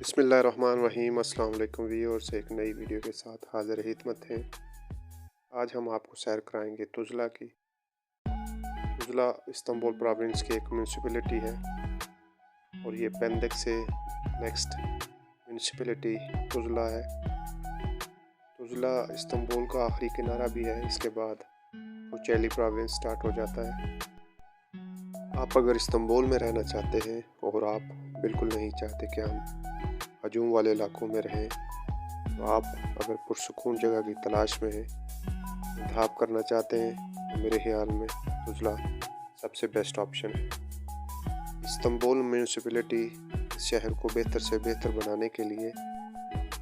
बिस्मिल्लाहिर्रहमानिर्रहीम। अस्सलाम वालेकुम व्यूअर्स, एक नई वीडियो के साथ हाजिर खिदमत है। आज हम आपको सैर कराएंगे तुज़ला की। तुज़ला इस्तांबुल प्रोविंस की एक म्यूनसिपैलिटी है और ये पेंदिक से नेक्स्ट म्यूनसिपैलिटी तुज़ला है। तुज़ला इस्तांबुल का आखिरी किनारा भी है। इसके बाद कोचेली प्रोविंस स्टार्ट हो जाता है। आप अगर इस्तांबुल में रहना चाहते हैं और आप बिल्कुल नहीं चाहते कि हम हजूम वाले इलाकों में रहें, तो आप अगर पुरसुकून जगह की तलाश में हैं, इंतखाब करना चाहते हैं, तो मेरे ख्याल में तुज़ला सबसे बेस्ट ऑप्शन है। इस्तांबुल म्यूनसिपैलिटी इस शहर को बेहतर से बेहतर बनाने के लिए,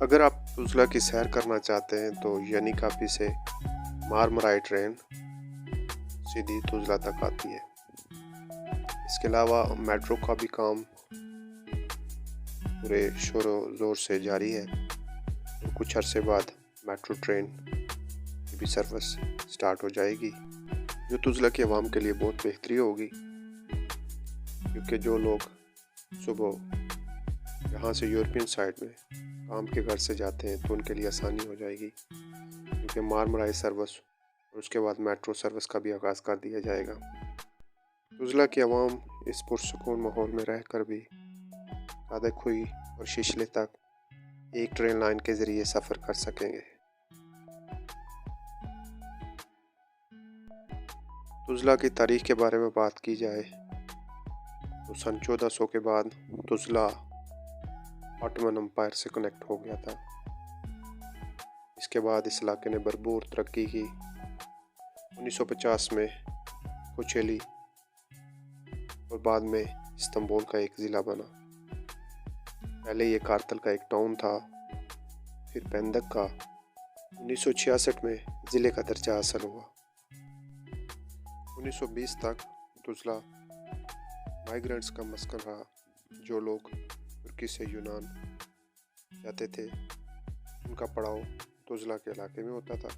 अगर आप तुज़ला की सैर करना चाहते हैं तो यानीकाफी से मारमराई ट्रेन सीधी तुज़ला तक आती है। इसके अलावा मेट्रो का भी काम पूरे शोर ज़ोर से जारी है और कुछ अरसे बाद मेट्रो ट्रेन की भी सर्विस स्टार्ट हो जाएगी, जो तुज़ला के अवाम के लिए बहुत बेहतरी होगी, क्योंकि जो लोग सुबह यहाँ से यूरोपियन साइड में काम के घर से जाते हैं तो उनके लिए आसानी हो जाएगी, क्योंकि मारमराई सर्विस और उसके बाद मेट्रो सर्विस का भी आगाज़ कर दिया जाएगा। तुज़ला के अवाम इस पुरसुकून माहौल में रहकर भी खुई और शिशले तक एक ट्रेन लाइन के ज़रिए सफ़र कर सकेंगे। तुज़ला की तारीख़ के बारे में बात की जाए तो सन 1400 के बाद तुज़ला ऑटोमन एम्पायर से कनेक्ट हो गया था। इसके बाद इस इलाके ने भरपूर तरक्की की। 1950 में कोचेली और बाद में इस्तांबुल का एक ज़िला बना। पहले ये कारतल का एक टाउन था, फिर पेंदिक का 1966 में ज़िले का दर्जा हासिल हुआ। 1920 तक तुज़ला माइग्रेंट्स का मस्कन रहा। जो लोग तुर्की से यूनान जाते थे उनका पड़ाव तुज़ला के इलाके में होता था।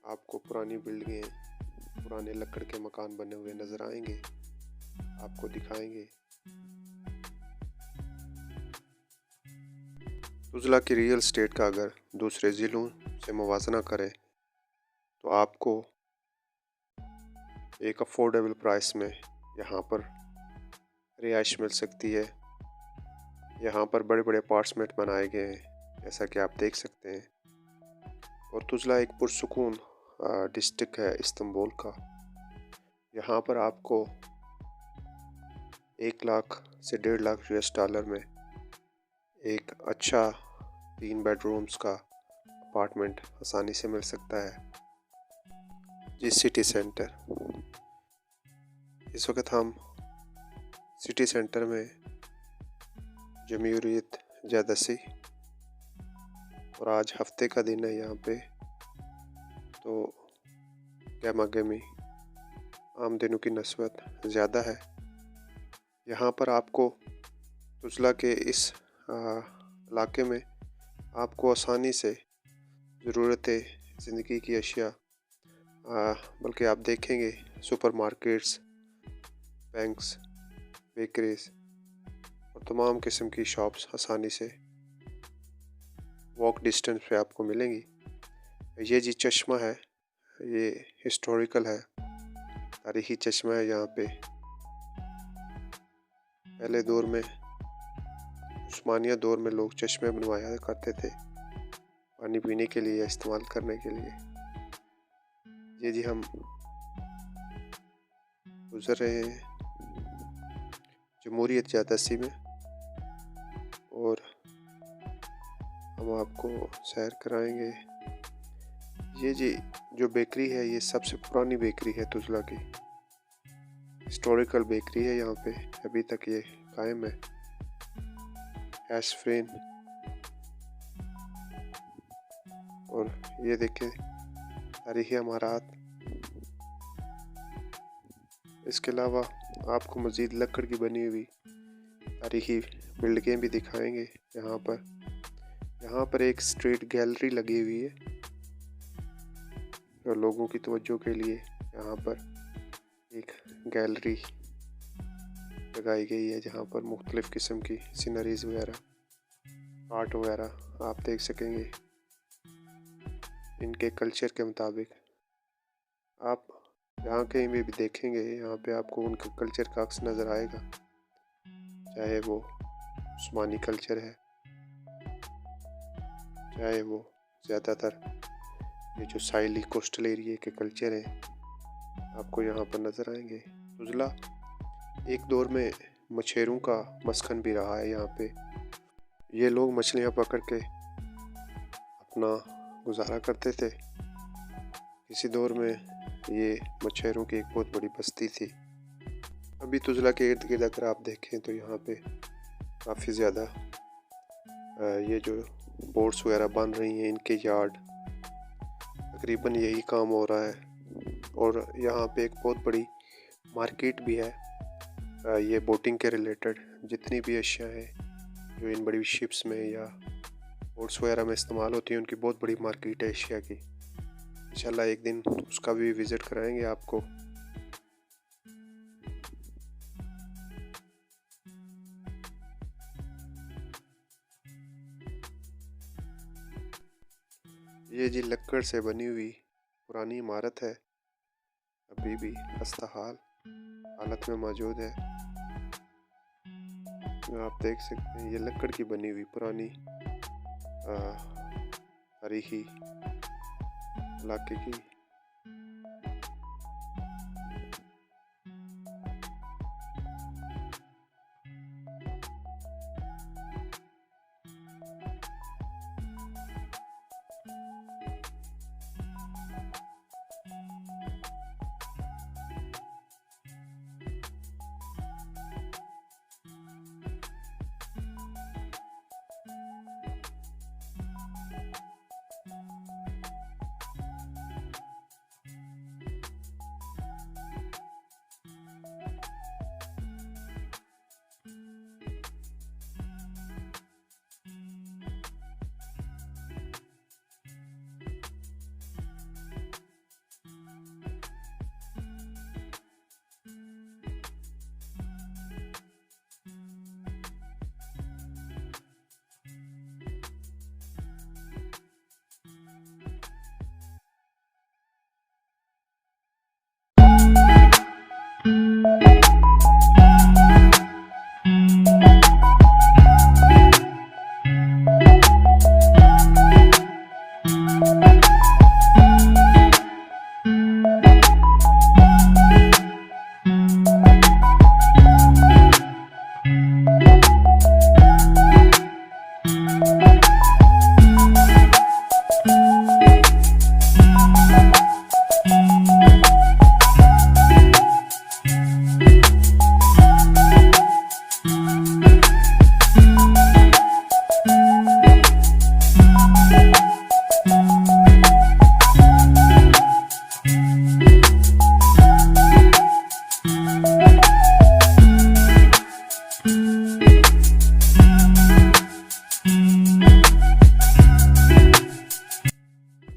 आपको पुरानी बिल्डिंगें, पुराने लकड़ के मकान बने हुए नज़र आएंगे, आपको दिखाएंगे। तुज़ला की रियल एस्टेट का अगर दूसरे ज़िलों से मुवाजना करें तो आपको एक अफोर्डेबल प्राइस में यहाँ पर रिहाइश मिल सकती है। यहाँ पर बड़े बड़े अपार्टमेंट बनाए गए हैं, जैसा कि आप देख सकते हैं। और तुज़ला एक पुरसुकून डिस्ट्रिक्ट है इस्तांबुल का। यहाँ पर आपको 1 लाख से 1.5 लाख US$ में एक अच्छा 3 बेडरूम्स का अपार्टमेंट आसानी से मिल सकता है जिस सिटी सेंटर। इस वक्त हम सिटी सेंटर में जमहूरियत जादसी और आज हफ्ते का दिन है। यहाँ पे तो गहमा गहमी आम दिनों की नस्बत ज़्यादा है। यहाँ पर आपको तुज़ला के इस इलाके में आपको आसानी से ज़रूरतें ज़िंदगी की अशिया, बल्कि आप देखेंगे सुपरमार्केट्स, बैंक्स, बेकरीज और तमाम किस्म की शॉप्स आसानी से वॉक डिस्टेंस पे आपको मिलेंगी। ये जी चश्मा है, ये हिस्टोरिकल है तारीखी चश्मा है यहाँ पे। पहले दौर में, उस्मानिया दौर में लोग चश्मे बनवाया करते थे पानी पीने के लिए या इस्तेमाल करने के लिए। ये जी हम गुजर रहे हैं जमहूरियत जादसी में और हम आपको सैर कराएंगे। ये जी जो बेकरी है ये सबसे पुरानी बेकरी है तुजला की। हिस्टोरिकल बेकरी है यहाँ पे, अभी तक ये कायम है। एशफ्रेन और ये देखें तारीखी इमारत। इसके अलावा आपको मज़ीद लकड़ की बनी हुई तारीखी बिल्डिंगें भी दिखाएंगे। यहाँ पर एक स्ट्रीट गैलरी लगी हुई है और लोगों की तवज्जो के लिए यहाँ पर एक गैलरी लगाई गई है जहाँ पर मुख्तलिफ़ किस्म की सीनरीज वगैरह, आर्ट वगैरह आप देख सकेंगे इनके कल्चर के मुताबिक। आप यहाँ कहीं भी देखेंगे यहाँ पे आपको उनके कल्चर का अक्स नज़र आएगा, चाहे वो उस्मानी कल्चर है, चाहे वो ज़्यादातर ये जो साइली कोस्टल एरिया के कल्चर हैं आपको यहाँ पर नज़र आएंगे। तुजला एक दौर में मछेरों का मस्कन भी रहा है। यहाँ पे ये लोग मछलियाँ पकड़ के अपना गुजारा करते थे। इसी दौर में ये मछेरों की एक बहुत बड़ी बस्ती थी। अभी तुजला के इर्द गिर्द अगर आप देखें तो यहाँ पे काफ़ी ज़्यादा ये जो बोट्स वगैरह बन रही हैं इनके यार्ड, तकरीबन यही काम हो रहा है। और यहाँ पे एक बहुत बड़ी मार्केट भी है ये बोटिंग के रिलेटेड। जितनी भी अशिया हैं जो इन बड़ी शिप्स में या बोट्स वगैरह में इस्तेमाल होती हैं उनकी बहुत बड़ी मार्केट है एशिया की। इंशाल्लाह एक दिन उसका भी विज़िट कराएंगे आपको। ये जी लक्कड़ से बनी हुई पुरानी इमारत है, अभी भी खस्ताहाल हालत में मौजूद है। आप देख सकते हैं ये लक्कड़ की बनी हुई पुरानी तारीखी इलाके की।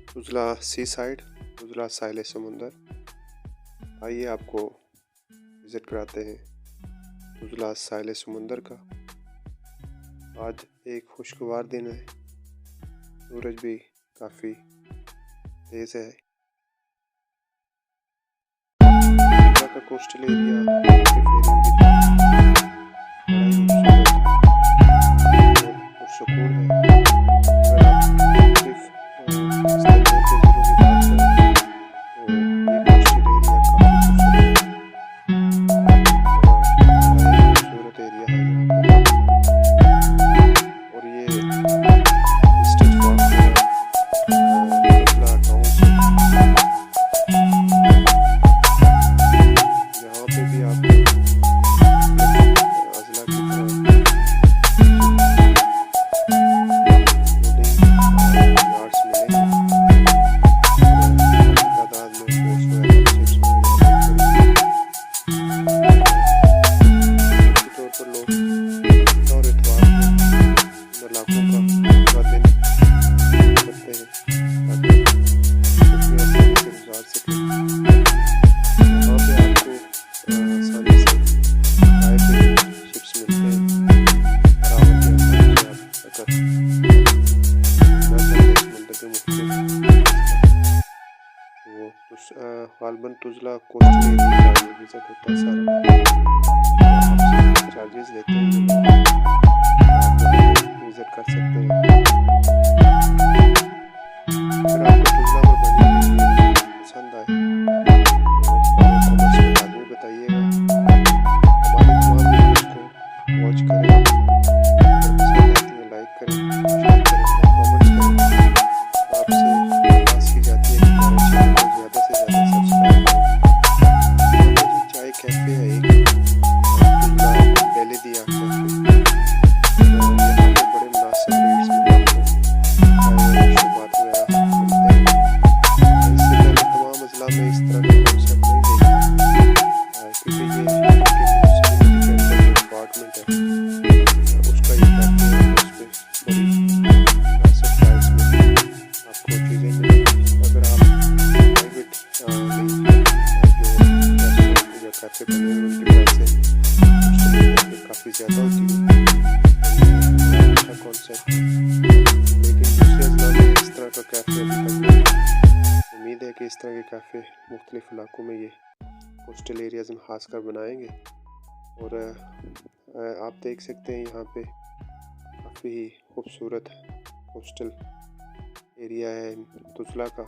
तुजला सी साइड, तुजला साहिल समुंदर। आइए आपको विज़िट कराते हैं तुजला साहिल समुंदर का। आज एक खुशगवार दिन है, सूरज भी काफ़ी तेज़ है। कोस्टल एरिया फेरियों की और सुकून है। अगर आप सिर्फ इस्तांबुल के ज़िलों की बात करें तो ये कोस्टल एरिया काफ़ी खूबसूरत एरिया है यहाँ पे। और ये डिस्टेंस वॉक है तुजला टाउन से। यहाँ पे भी आपको अजला की तरह यार्ड्स मिलेंगे। तादाद में पोस्ट वगैरह तौर पर लोग और इतवार को इन इलाकों का पूरा दिन करते हैं ताकि अपनी आसानी से गुजार सकें। यहाँ पे आपको आसानी से प्राइवेट शिप्स मिलते हैं। बराबर के आसानी से आप अगर समंदर के मुख्तलिफ तो गालबन तुजला कोस्टल एरिया का ये विज़िट होता है सारा। चार्जेस लेते हैं ये लोग, आप विज़िट कर सकते हैं। अगर आपको तुजला में बनी हुई वीडियो पसंद आए तो कमेंट्स में लाजमी बताइएगा। हमारी तमाम वीडियोज़ को वॉच करें, अगर पसंद आती है लाइक करें, शेयर करें और कमेंट्स करें। आपसे दरख्वास्त की जाती है कि हमारे चैनल को ज़्यादा से ज़्यादा सब्सक्राइब करें। चाय कैफ़े है एक पहले दिया कैफ़े, यहाँ पे बड़े मुनासिब रेट्स में आपको मशरूबात वगैरह मिलते हैं। इससे पहले तमाम अजला में इस तरह का कॉन्सेप्ट नहीं देखा क्योंकि ये म्यूनसिपैलिटी के अंदर जो डिपार्टमेंट है उसका ये कैफ़े है। उस पर बड़ी मुनासिब प्राइस में आपको चीज़ें मिलेंगी। अगर आप प्राइवेट जो रेस्टोरेंट या कैफ़े बने हुए उनकी प्राइसें काफ़ी ज़्यादा होती है। अच्छा कॉन्सेप्ट है लेकिन दूसरे अजला में इस तरह का कैफ़े अभी तक नहीं। उम्मीद है कि इस तरह के कैफ़े मुख्तलिफ इलाकों में ये कोस्टल एरियाज़ में खास कर बनाएंगे। और आप देख सकते हैं यहाँ पे काफ़ी खूबसूरत कोस्टल एरिया है तुजला का।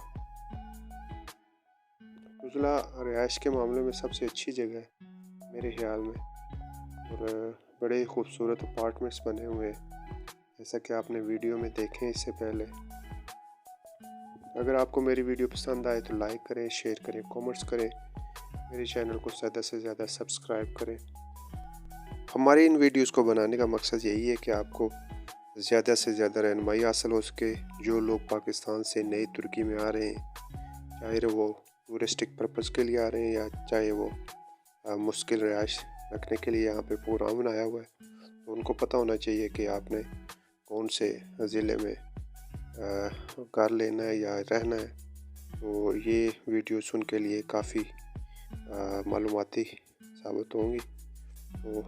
तुजला रिहाइश के मामले में सबसे अच्छी जगह है मेरे ख्याल में। और बड़े खूबसूरत अपार्टमेंट्स बने हुए हैं जैसा कि आपने वीडियो में देखे इससे पहले। अगर आपको मेरी वीडियो पसंद आए तो लाइक करें, शेयर करें, कमेंट्स करें, मेरे चैनल को ज़्यादा से ज़्यादा सब्सक्राइब करें। हमारी इन वीडियोस को बनाने का मकसद यही है कि आपको ज़्यादा से ज़्यादा रहनुमाई हासिल हो सके। जो लोग पाकिस्तान से नई तुर्की में आ रहे हैं, चाहे वो टूरिस्टिक पर्पज़ के लिए आ रहे हैं या चाहे वो मुश्किल रिहाइश रखने के लिए यहाँ पे प्रोग्राम बनाया हुआ है, तो उनको पता होना चाहिए कि आपने कौन से ज़िले में घर लेना है या रहना है। तो ये वीडियोस उनके लिए काफ़ी मालूमाती साबित होंगी। तो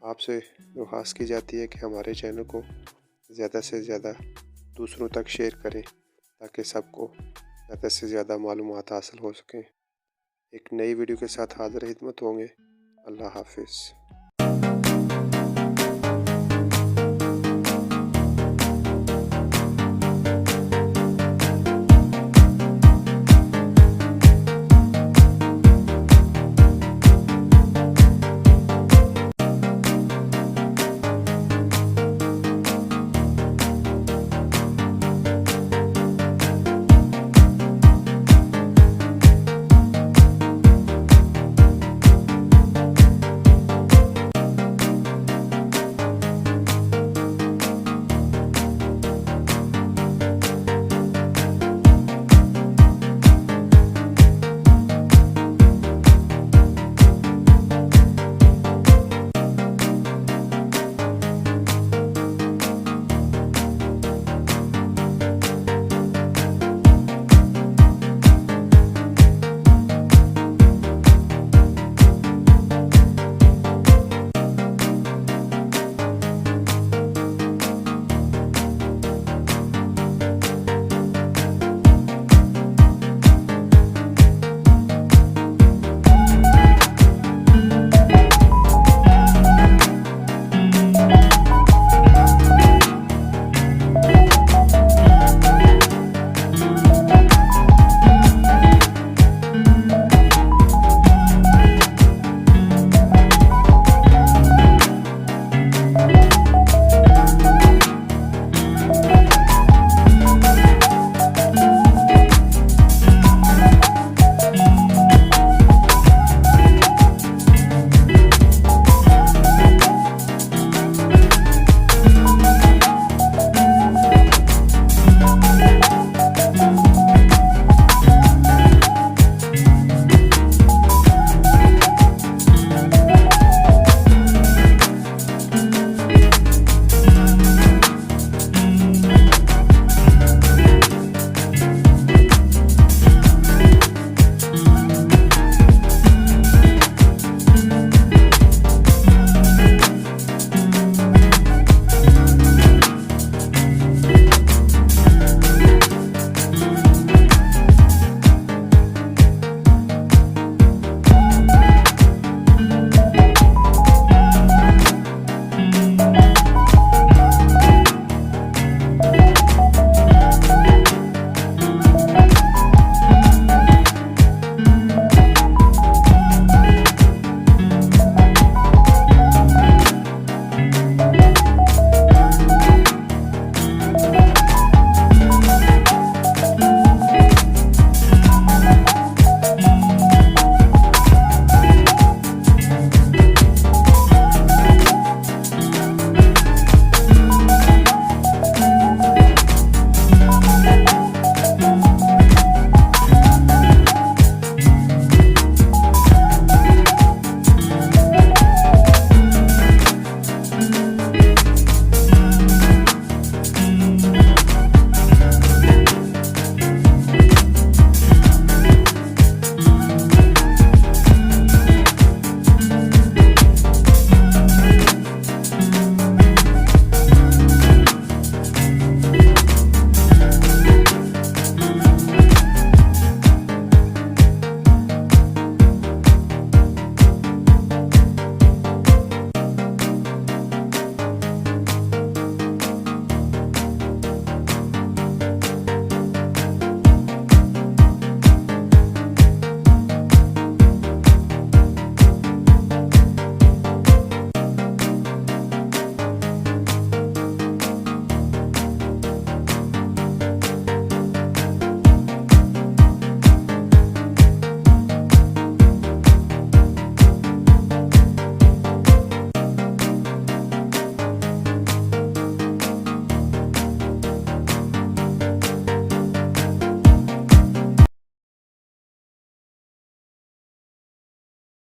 आपसे दरख्वास्त की जाती है कि हमारे चैनल को ज़्यादा से ज़्यादा दूसरों तक शेयर करें ताकि सबको ज़्यादा से ज़्यादा मालूमात हासिल हो सकें। एक नई वीडियो के साथ हाज़िर खिदमत होंगे। अल्लाह हाफिज़।